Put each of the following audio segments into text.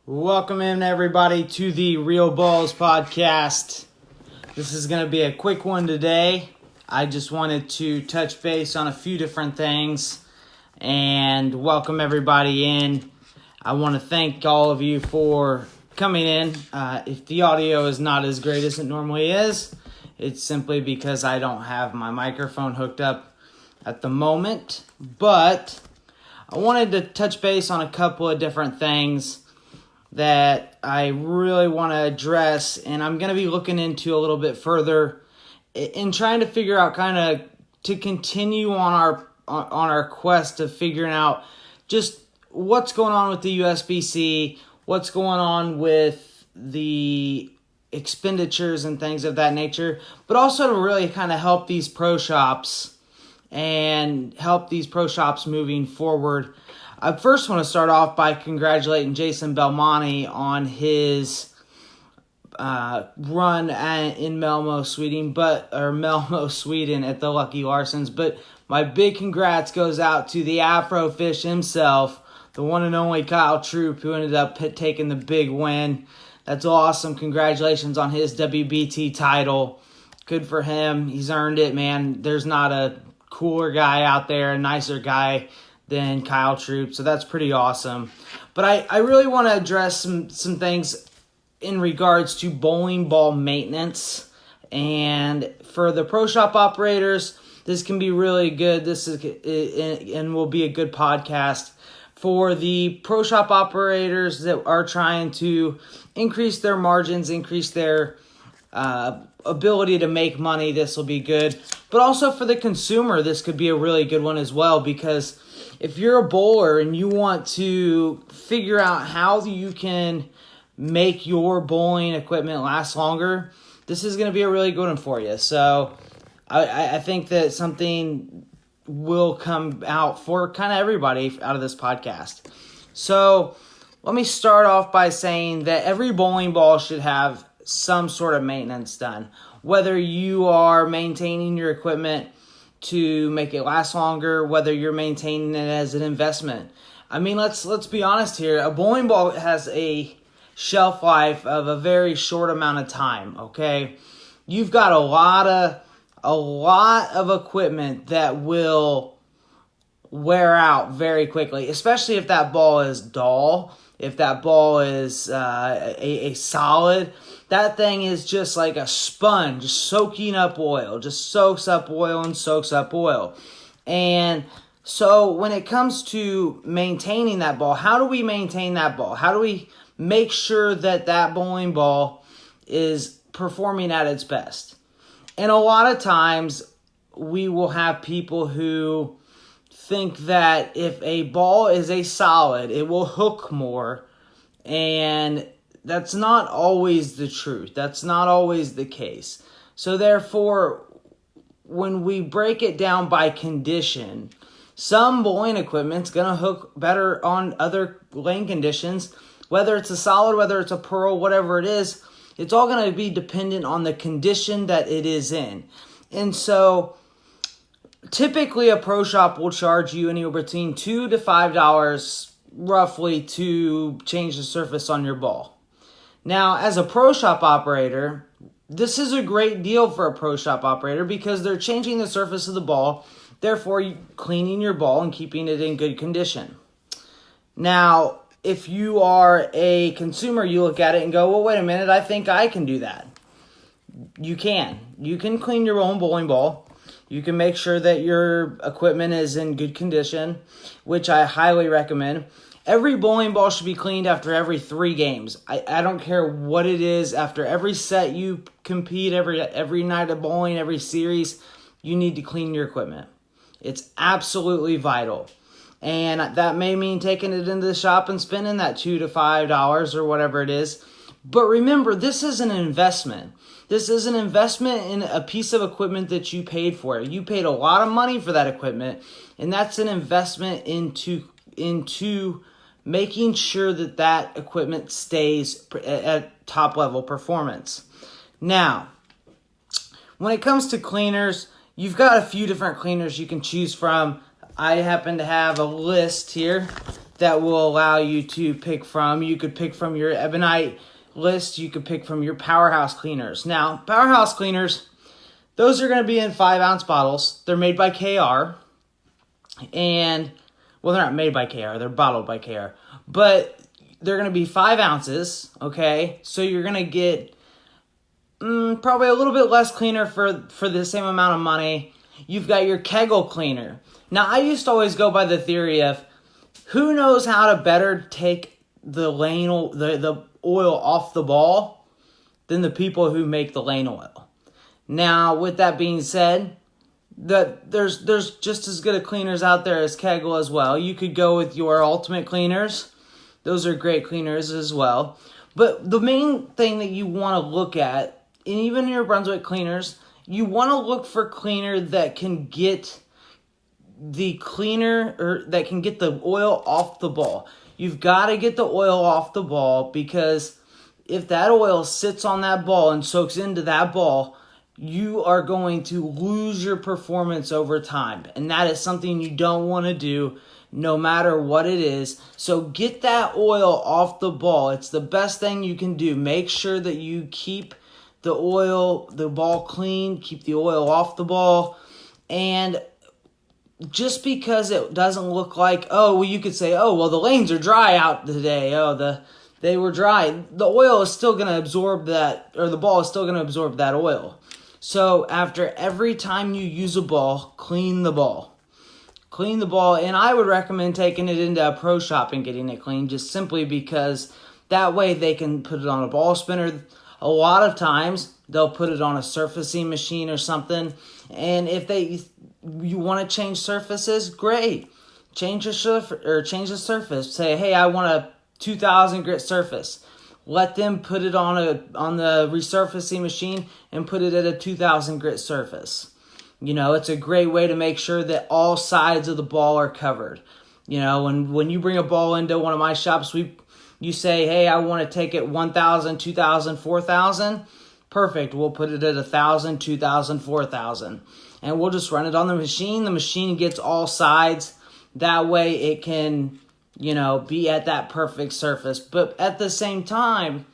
Welcome in, everybody, to the Real Ballz podcast. This is going to be a quick one today. I just wanted to touch base on a few different things and welcome everybody in. I want to thank all of you for coming in. If the audio is not as great as it normally is, it's simply because I don't have my microphone hooked up at the moment. But I wanted to touch base on a couple of different things that I really want to address, and I'm going to be looking into a little bit further in trying to figure out kind of to continue on our quest of figuring out just what's going on with the USBC, what's going on with the expenditures and things of that nature, but also to really kind of help these pro shops and help these pro shops moving forward. I first want to start off by congratulating Jason Belmonte on his run in Malmo, Sweden, at the Lucky Larsons. But my big congrats goes out to the Afrofish himself, the one and only Kyle Troop, who ended up taking the big win. That's awesome. Congratulations on his WBT title. Good for him. He's earned it, man. There's not a cooler guy out there, a nicer guy than Kyle Troop, so that's pretty awesome. But I really want to address some things in regards to bowling ball maintenance. And for the pro shop operators, this can be really good. This is and will be a good podcast. For the pro shop operators that are trying to increase their margins, increase their ability to make money, this will be good. But also for the consumer, this could be a really good one as well, because if you're a bowler and you want to figure out how you can make your bowling equipment last longer, this is going to be a really good one for you. So I think that something will come out for kind of everybody out of this podcast. So let me start off by saying that every bowling ball should have some sort of maintenance done. Whether you are maintaining your equipment to make it last longer, whether you're maintaining it as an investment. I mean, let's be honest here. A bowling ball has a shelf life of a very short amount of time, okay? You've got a lot of equipment that will wear out very quickly, especially if that ball is dull, if that ball is a solid. That thing is just like a sponge, soaking up oil, just soaks up oil and soaks up oil. And so when it comes to maintaining that ball, how do we maintain that ball? How do we make sure that that bowling ball is performing at its best? And a lot of times we will have people who think that if a ball is a solid, it will hook more, and that's not always the truth. That's not always the case. So therefore, when we break it down by condition, some bowling equipment's going to hook better on other lane conditions. Whether it's a solid, whether it's a pearl, whatever it is, it's all going to be dependent on the condition that it is in. And so typically a pro shop will charge you anywhere between $2 to $5 roughly to change the surface on your ball. Now, as a pro shop operator, this is a great deal for a pro shop operator because they're changing the surface of the ball, therefore cleaning your ball and keeping it in good condition. Now, if you are a consumer, you look at it and go, well, wait a minute, I think I can do that. You can. You can clean your own bowling ball. You can make sure that your equipment is in good condition, which I highly recommend. Every bowling ball should be cleaned after every 3 games. I don't care what it is. After every set you compete, every night of bowling, every series, you need to clean your equipment. It's absolutely vital. And that may mean taking it into the shop and spending that $2 to $5 or whatever it is. But remember, this is an investment. This is an investment in a piece of equipment that you paid for. You paid a lot of money for that equipment, and that's an investment into making sure that that equipment stays at top level performance. Now, when it comes to cleaners, you've got a few different cleaners you can choose from. I happen to have a list here that will allow you to pick from. You could pick from your Ebonite list. You could pick from your Powerhouse cleaners. Now, Powerhouse cleaners, those are going to be in 5-ounce bottles. They're made by KR. And, well, they're not made by KR. They're bottled by KR. But they're going to be 5 ounces, okay? So you're going to get probably a little bit less cleaner for the same amount of money. You've got your Kegel cleaner. Now, I used to always go by the theory of who knows how to better take the oil off the ball than the people who make the lane oil. Now, with that being said, there's just as good of cleaners out there as Kegel as well. You could go with your Ultimate cleaners. Those are great cleaners as well. But the main thing that you want to look at, and even your Brunswick cleaners, you want to look for cleaner that can get the oil off the ball. You've got to get the oil off the ball, because if that oil sits on that ball and soaks into that ball, you are going to lose your performance over time. And that is something you don't want to do, no matter what it is. So get that oil off the ball. It's the best thing you can do. Make sure that you keep the ball clean, keep the oil off the ball. And just because it doesn't look like, you could say, the lanes are dry out today. They were dry. The oil is still going to absorb that, or the ball is still going to absorb that oil. So after every time you use a ball, clean the ball. Clean the ball, and I would recommend taking it into a pro shop and getting it cleaned, just simply because that way they can put it on a ball spinner. A lot of times they'll put it on a surfacing machine or something, and if you want to change surfaces, great. Change the surface. Say, hey, I want a 2,000 grit surface. Let them put it on the resurfacing machine and put it at a 2,000 grit surface. It's a great way to make sure that all sides of the ball are covered. When you bring a ball into one of my shops, you say, hey, I want to take it 1,000, 2,000, 4,000. Perfect. We'll put it at 1,000, 2,000, 4,000. And we'll just run it on the machine. The machine gets all sides. That way it can, be at that perfect surface. But at the same time,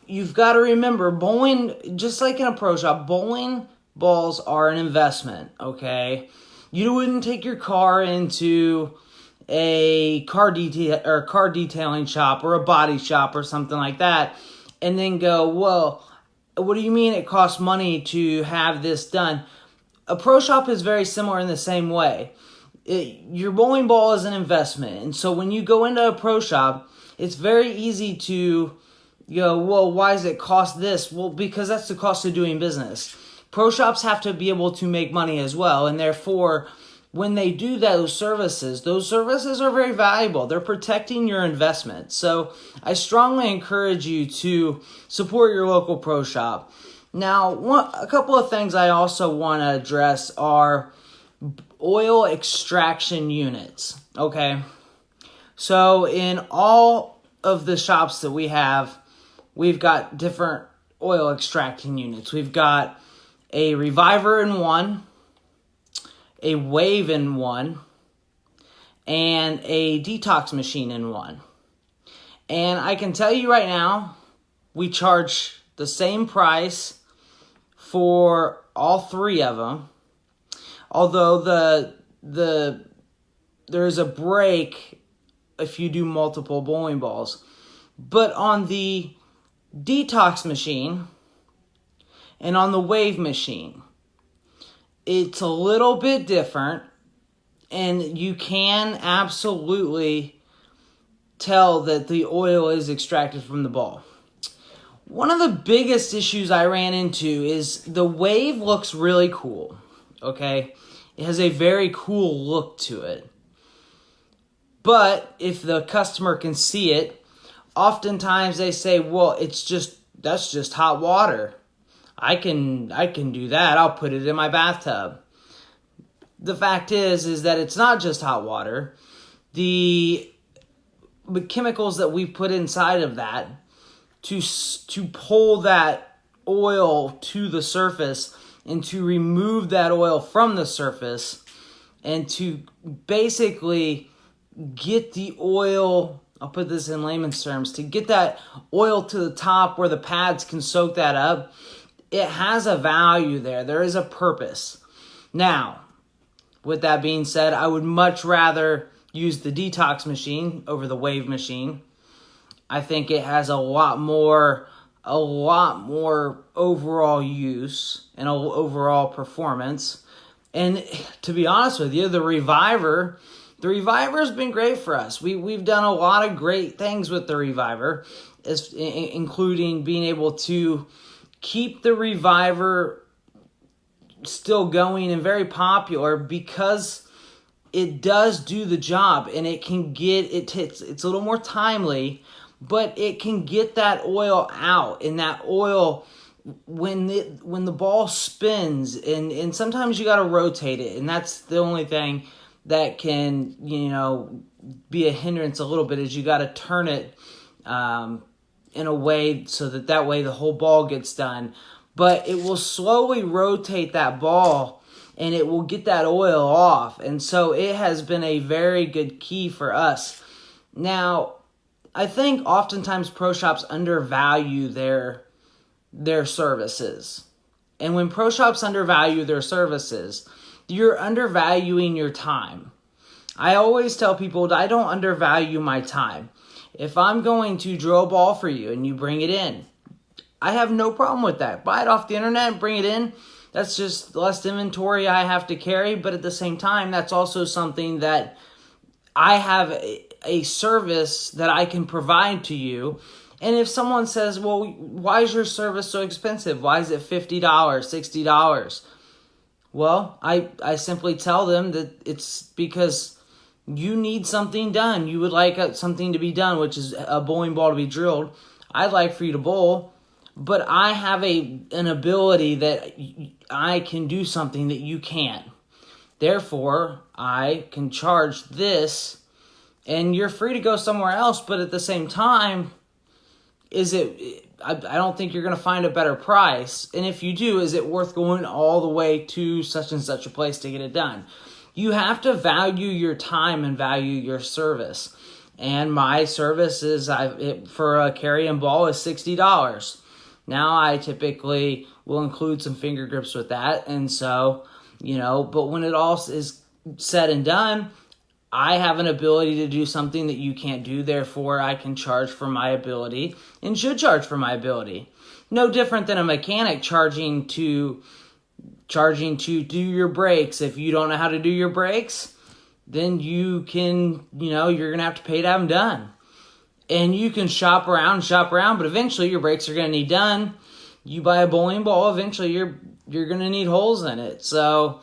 you've got to remember, bowling, just like in a pro shop, bowling balls are an investment, okay? You wouldn't take your car into a car detailing shop or a body shop or something like that and then go, well, what do you mean it costs money to have this done? A pro shop is very similar in the same way. Your bowling ball is an investment, and so when you go into a pro shop, it's very easy to go, well, why does it cost this? Well, because that's the cost of doing business. Pro shops have to be able to make money as well, and therefore, when they do those services are very valuable. They're protecting your investment. So I strongly encourage you to support your local pro shop. Now, a couple of things I also want to address are oil extraction units, okay? So in all of the shops that we have, we've got different oil extracting units. We've got a reviver in one, a wave in one, and a detox machine in one. And I can tell you right now, we charge the same price for all three of them. Although there's a break if you do multiple bowling balls. But on the detox machine and on the wave machine, it's a little bit different, and you can absolutely tell that the oil is extracted from the ball. One of the biggest issues I ran into is the wave looks really cool, okay? It has a very cool look to it. But if the customer can see it, oftentimes they say, well, that's just hot water. I can do that. I'll put it in my bathtub. The fact is that it's not just hot water. The chemicals that we put inside of that to pull that oil to the surface and to remove that oil from the surface and to basically get the oil, I'll put this in layman's terms, to get that oil to the top where the pads can soak that up, it has a value there. There is a purpose. Now, with that being said, I would much rather use the detox machine over the wave machine. I think it has a lot more overall use and overall performance. And to be honest with you, the Reviver's been great for us. We've done a lot of great things with the Reviver, including being able to keep the Reviver still going and very popular because it does do the job, and it can get it's a little more timely, but it can get that oil out, and that oil when the ball spins, and sometimes you got to rotate it, and that's the only thing that can be a hindrance a little bit, is you got to turn it in a way so that way the whole ball gets done. But it will slowly rotate that ball, and it will get that oil off. And so it has been a very good key for us. Now, I think oftentimes pro shops undervalue their services. And when pro shops undervalue their services, you're undervaluing your time. I always tell people I don't undervalue my time. If I'm going to drill a ball for you and you bring it in, I have no problem with that. Buy it off the internet and bring it in. That's just less inventory I have to carry. But at the same time, that's also something that I have a service that I can provide to you. And if someone says, well, why is your service so expensive? Why is it $50, $60? Well, I simply tell them that it's because you need something done. You would like something to be done, which is a bowling ball to be drilled. I'd like for you to bowl, but I have an ability that I can do something that you can't. Therefore, I can charge this, and you're free to go somewhere else, but at the same time, I don't think you're going to find a better price. And if you do, is it worth going all the way to such and such a place to get it done? You have to value your time and value your service. And my service is, for a carry and ball, is $60. Now, I typically will include some finger grips with that. And so, but when it all is said and done, I have an ability to do something that you can't do. Therefore, I can charge for my ability and should charge for my ability. No different than a mechanic charging to do your brakes. If you don't know how to do your brakes, then you're going to have to pay to have them done. And you can shop around, but eventually your brakes are going to need done. You buy a bowling ball, eventually you're going to need holes in it. So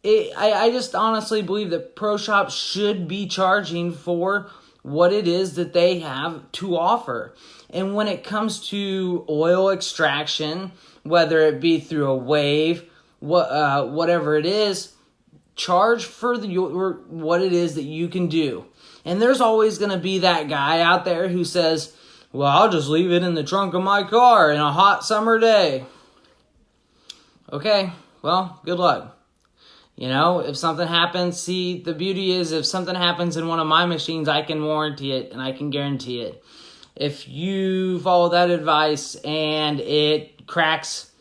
I just honestly believe that pro shops should be charging for what it is that they have to offer. And when it comes to oil extraction, whether it be through a wave, whatever it is, charge for what it is that you can do. And there's always going to be that guy out there who says, well, I'll just leave it in the trunk of my car in a hot summer day. Okay, well, good luck. If something happens, the beauty is if something happens in one of my machines, I can warranty it and I can guarantee it. If you follow that advice and it cracks,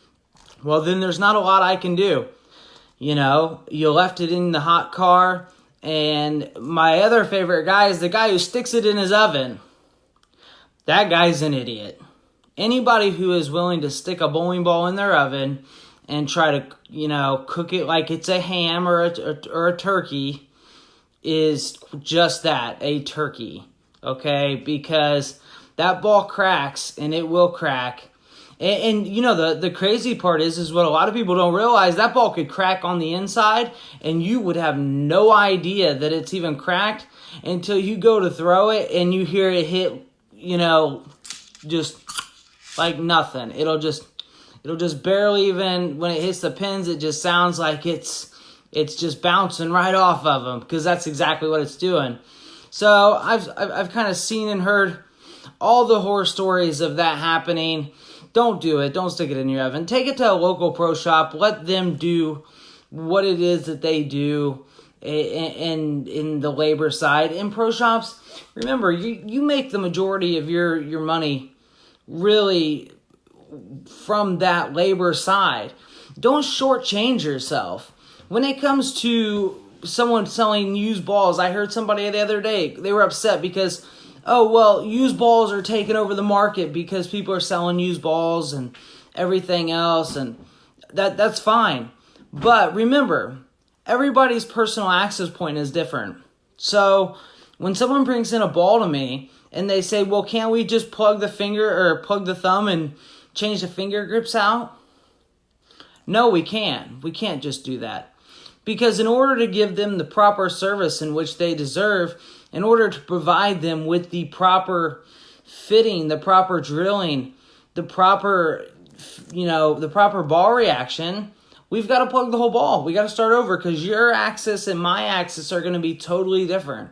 well, then there's not a lot I can do. You left it in the hot car, and my other favorite guy is the guy who sticks it in his oven. That guy's an idiot. Anybody who is willing to stick a bowling ball in their oven and try to, cook it like it's a ham or a turkey is just that, a turkey, okay? Because that ball cracks, and it will crack. And the crazy part is what a lot of people don't realize, that ball could crack on the inside, and you would have no idea that it's even cracked until you go to throw it, and you hear it hit, just like nothing. It'll just barely even, when it hits the pins, it just sounds like it's just bouncing right off of them, because that's exactly what it's doing. So I've kind of seen and heard all the horror stories of that happening. Don't do it. Don't stick it in your oven. Take it to a local pro shop. Let them do what it is that they do, in the labor side. In pro shops, remember, you make the majority of your money really from that labor side. Don't shortchange yourself. When it comes to someone selling used balls, I heard somebody the other day, they were upset because, oh, well, used balls are taking over the market because people are selling used balls and everything else, and that's fine. But remember, everybody's personal access point is different. So when someone brings in a ball to me and they say, well, can't we just plug the finger or plug the thumb and change the finger grips out? No, we can't. We can't just do that. Because in order to give them the proper service in which they deserve, in order to provide them with the proper fitting, the proper drilling, the proper ball reaction, we've got to plug the whole ball. We got to start over because your axis and my axis are going to be totally different.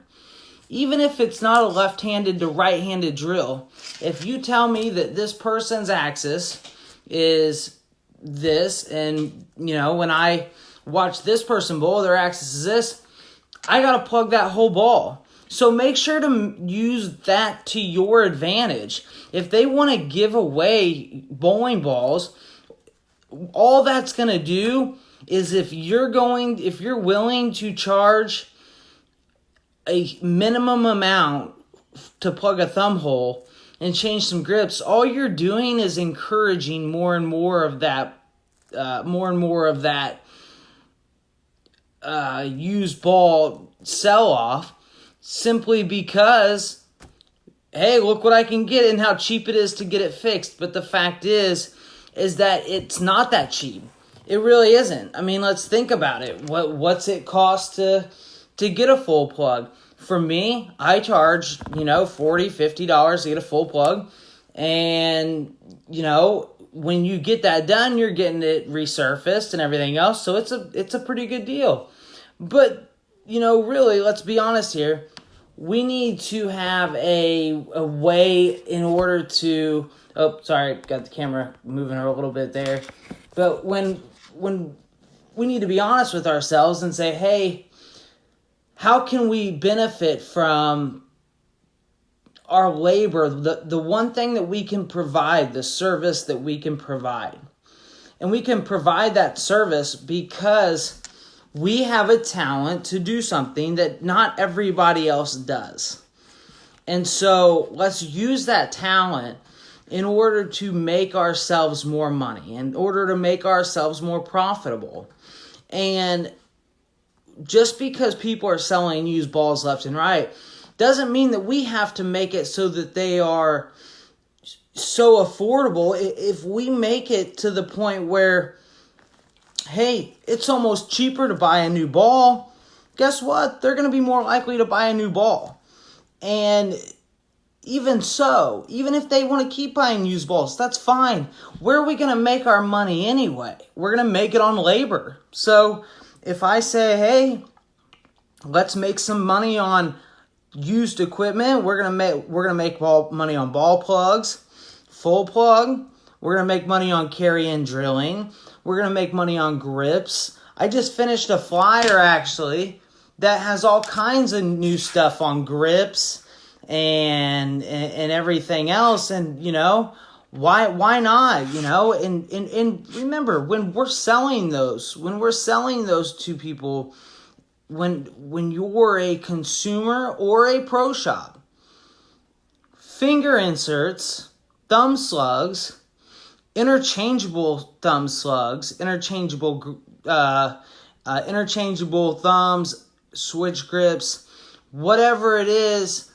Even if it's not a left-handed to right-handed drill, if you tell me that this person's axis is this, and, when I watch this person bowl, their axis is this, I got to plug that whole ball. So make sure to use that to your advantage. If they want to give away bowling balls, all that's going to do is if you're willing to charge a minimum amount to plug a thumb hole and change some grips, all you're doing is encouraging more and more of that used ball sell-off, simply because, hey, look what I can get and how cheap it is to get it fixed. But the fact is that it's not that cheap. It really isn't. I mean, let's think about it. What's it cost to get a full plug? For me, I charge, $40, $50 to get a full plug. And, when you get that done, you're getting it resurfaced and everything else. So it's a pretty good deal. But, really, let's be honest here. We need to have a way in order to... Oh, sorry, got the camera moving a little bit there. But when we need to be honest with ourselves and say, hey, how can we benefit from our labor, the one thing that we can provide, the service that we can provide? And we can provide that service because we have a talent to do something that not everybody else does. And so let's use that talent in order to make ourselves more money, in order to make ourselves more profitable. And just because people are selling used balls left and right doesn't mean that we have to make it so that they are so affordable. If we make it to the point where, hey, it's almost cheaper to buy a new ball, guess what? They're going to be more likely to buy a new ball. And even so, even if they want to keep buying used balls, that's fine. Where are we going to make our money anyway? We're going to make it on labor. So if I say, hey, let's make some money on used equipment, we're gonna make money on ball plugs, full plug. We're gonna make money on carry-in drilling. We're gonna make money on grips. I just finished a flyer actually that has all kinds of new stuff on grips and everything else. And why not? And remember, when we're selling those to people, when you're a consumer or a pro shop, finger inserts, thumb slugs, interchangeable thumb slugs, interchangeable thumbs, switch grips, whatever it is,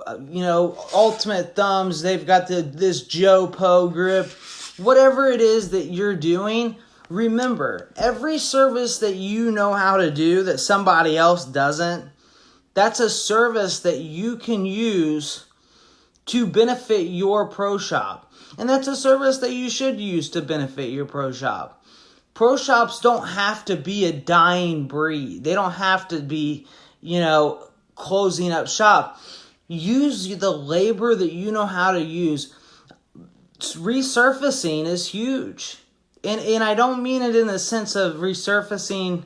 ultimate thumbs, they've got this Joe Po grip, whatever it is that you're doing. Remember, every service that you know how to do that somebody else doesn't, that's a service that you can use to benefit your pro shop. And that's a service that you should use to benefit your pro shop. Pro shops don't have to be a dying breed. They don't have to be, closing up shop. Use the labor that you know how to use. Resurfacing is huge. And I don't mean it in the sense of resurfacing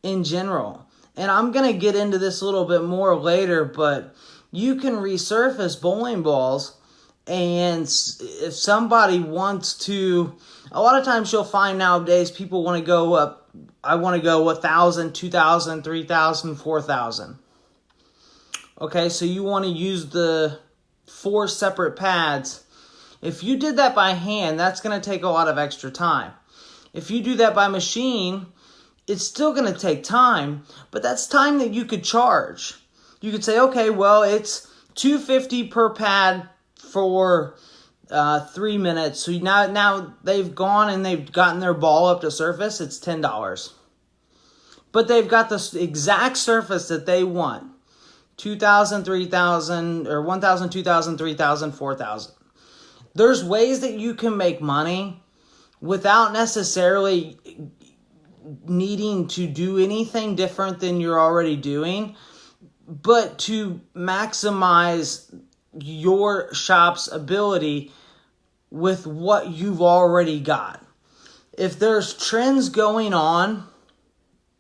in general. and I'm going to get into this a little bit more later, but you can resurface bowling balls, and if somebody wants to, a lot of times you'll find nowadays people want to go up, I want to go 1,000, 2,000, 3,000, 4,000. Okay, so you want to use the 4 separate pads. If you did that by hand, that's going to take a lot of extra time. If you do that by machine, it's still going to take time, but that's time that you could charge. You could say, okay, well, it's $250 per pad for 3 minutes. So now they've gone and they've gotten their ball up to surface. It's $10. But they've got the exact surface that they want. 2,000, 3,000, or 1,000, 2,000, 3,000, 4,000. There's ways that you can make money without necessarily needing to do anything different than you're already doing, but to maximize your shop's ability with what you've already got. If there's trends going on,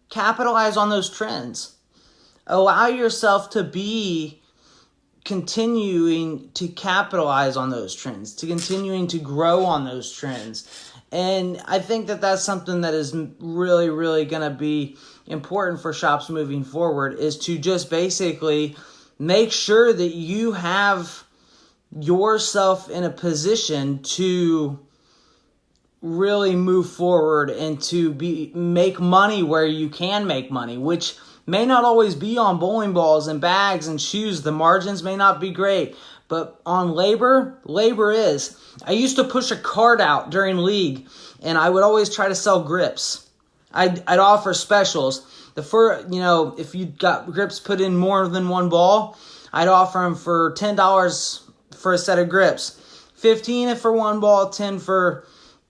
capitalize on those trends. Allow yourself to be continuing to capitalize on those trends, to continuing to grow on those trends. And I think that that's something that is really, really going to be important for shops moving forward, is to just basically make sure that you have yourself in a position to really move forward and to make money where you can make money, which may not always be on bowling balls and bags and shoes. The margins may not be great, but on labor is. I used to push a cart out during league, and I would always try to sell grips. I'd offer specials. If you got grips put in more than one ball, I'd offer them for $10 for a set of grips, $15 for one ball, $10 for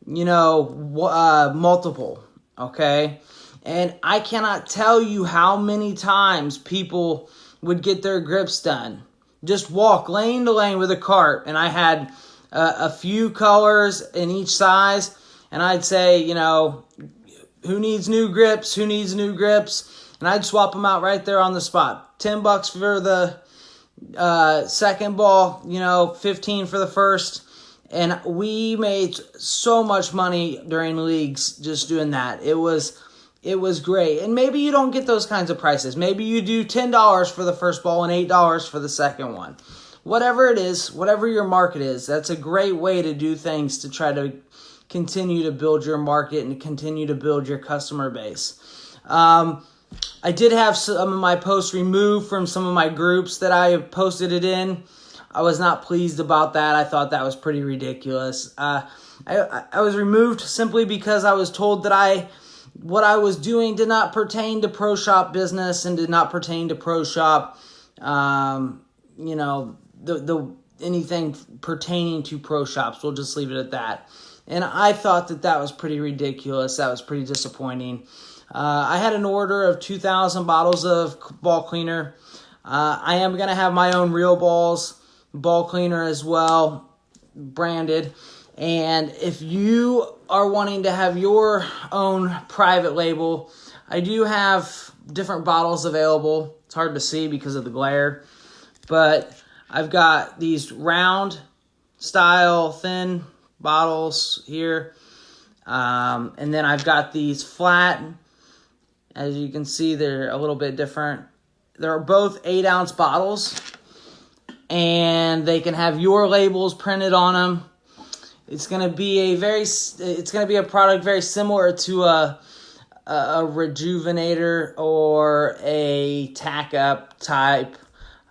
multiple. Okay. And I cannot tell you how many times people would get their grips done. Just walk lane to lane with a cart. And I had a few colors in each size. And I'd say, who needs new grips? Who needs new grips? And I'd swap them out right there on the spot. $10 for the second ball, $15 for the first. And we made so much money during leagues just doing that. It was great. And maybe you don't get those kinds of prices. Maybe you do $10 for the first ball and $8 for the second one. Whatever it is, whatever your market is, that's a great way to do things to try to continue to build your market and continue to build your customer base. I did have some of my posts removed from some of my groups that I posted it in. I was not pleased about that. I thought that was pretty ridiculous. I was removed simply because I was told that what I was doing did not pertain to pro shop business and did not pertain to pro shop, anything pertaining to pro shops. We'll just leave it at that. And I thought that was pretty ridiculous. That was pretty disappointing. I had an order of 2,000 bottles of ball cleaner. I am going to have my own Real Ballz ball cleaner as well, branded. And if you are wanting to have your own private label, I do have different bottles available. It's hard to see because of the glare, but I've got these round style thin bottles here. And then I've got these flat. As you can see, they're a little bit different. They're both 8-ounce bottles, and they can have your labels printed on them. It's going to be a product very similar to a rejuvenator or a tack up type.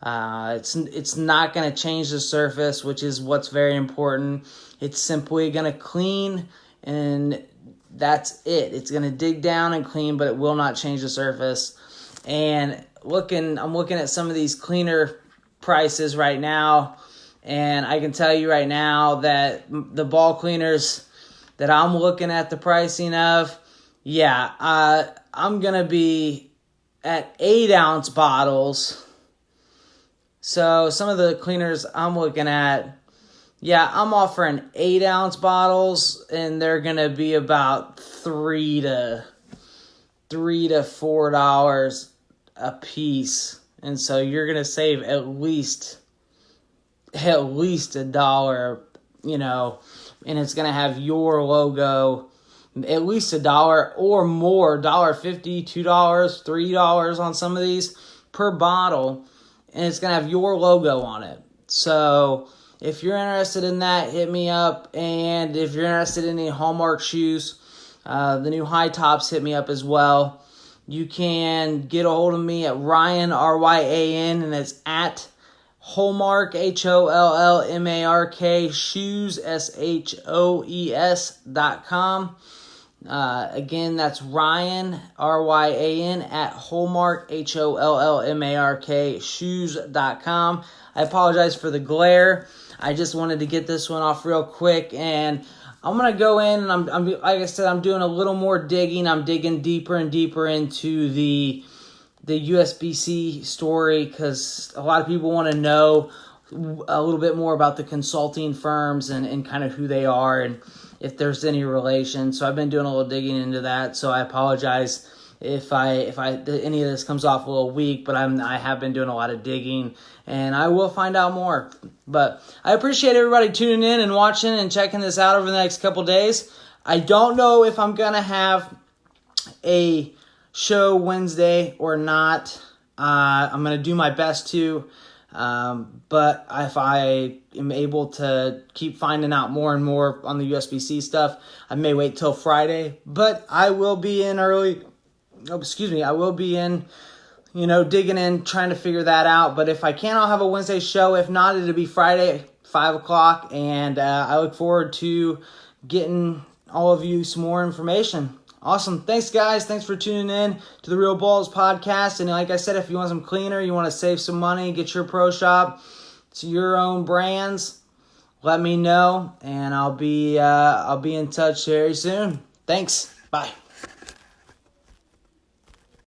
It's not going to change the surface, which is what's very important. It's simply going to clean, and that's it. It's going to dig down and clean, but it will not change the surface. And I'm looking at some of these cleaner prices right now, and I can tell you right now that the ball cleaners that I'm looking at the pricing of, I'm going to be at 8-ounce bottles. So some of the cleaners I'm looking at, I'm offering 8-ounce bottles, and they're going to be about $3 to $4 a piece. And so you're going to save at least $1, you know, and it's going to have your logo, at least $1 or more, $1.50, $2, $3 on some of these per bottle, and it's going to have your logo on it. So if you're interested in that, hit me up. And if you're interested in any Hallmark shoes, the new high tops, hit me up as well. You can get a hold of me at Ryan, RYAN, and it's at Hallmark, HOLLMARK, shoes, SHOES.com. Again, that's Ryan, RYAN, at Hallmark, HOLLMARK, shoes.com. I apologize for the glare. I just wanted to get this one off real quick, and I'm going to go in, and I'm like I said, I'm doing a little more digging. I'm digging deeper and deeper into the USB-C story, because a lot of people want to know a little bit more about the consulting firms and kind of who they are and if there's any relation. So I've been doing a little digging into that. So I apologize if any of this comes off a little weak, but I have been doing a lot of digging, and I will find out more. But I appreciate everybody tuning in and watching and checking this out over the next couple days. I don't know if I'm going to have a show Wednesday or not. I'm going to do my best to, but if I am able to keep finding out more and more on the USB-C stuff, I may wait till Friday, but I will be in I will be in, digging in, trying to figure that out. But if I can, I'll have a Wednesday show. If not, it'll be Friday, 5 o'clock, and I look forward to getting all of you some more information. Awesome. Thanks, guys. Thanks for tuning in to the Real Ballz podcast. And like I said, if you want some cleaner, you want to save some money, get your pro shop to your own brands, let me know, and I'll be in touch very soon. Thanks. Bye.